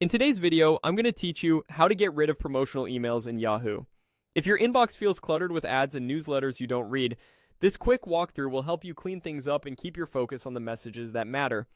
In today's video, I'm going to teach you how to get rid of promotional emails in Yahoo. If your inbox feels cluttered with ads and newsletters you don't read, this quick walkthrough will help you clean things up and keep your focus on the messages that matter.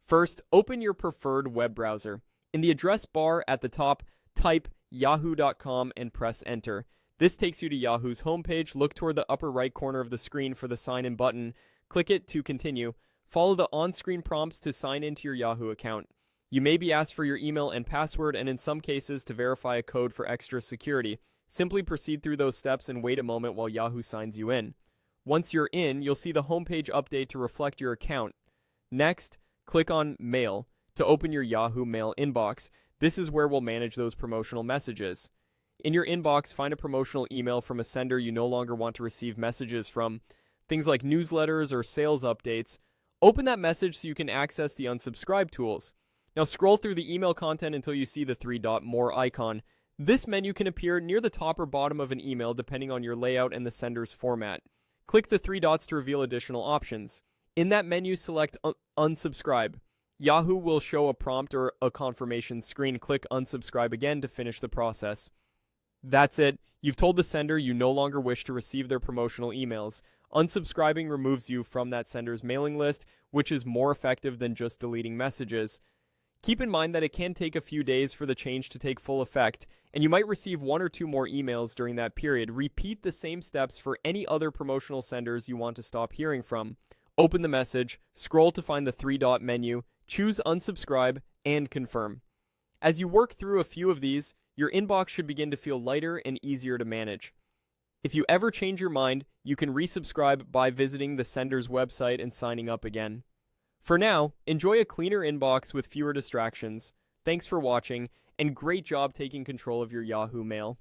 First, open your preferred web browser. In the address bar at the top, type yahoo.com and press enter. This takes you to Yahoo's homepage. Look toward the upper right corner of the screen for the sign in button. Click it to continue. Follow the on-screen prompts to sign into your Yahoo account. You may be asked for your email and password, and in some cases to verify a code for extra security. Simply proceed through those steps and wait a moment while Yahoo signs you in. Once you're in, you'll see the homepage update to reflect your account. Next, click on Mail to open your Yahoo Mail inbox. This is where we'll manage those promotional messages. In your inbox, find a promotional email from a sender you no longer want to receive messages from, things like newsletters or sales updates. Open that message so you can access the unsubscribe tools. Now scroll through the email content until you see the three-dot more icon. This menu can appear near the top or bottom of an email depending on your layout and the sender's format. Click the three dots to reveal additional options. In that menu, select unsubscribe. Yahoo will show a prompt or a confirmation screen. Click unsubscribe again to finish the process. That's it. You've told the sender you no longer wish to receive their promotional emails. Unsubscribing removes you from that sender's mailing list, which is more effective than just deleting messages. Keep in mind that it can take a few days for the change to take full effect, and you might receive one or two more emails during that period. Repeat the same steps for any other promotional senders you want to stop hearing from. Open the message, scroll to find the three-dot menu, choose unsubscribe, and confirm. As you work through a few of these, your inbox should begin to feel lighter and easier to manage. If you ever change your mind, you can resubscribe by visiting the sender's website and signing up again. For now, enjoy a cleaner inbox with fewer distractions. Thanks for watching, and great job taking control of your Yahoo Mail.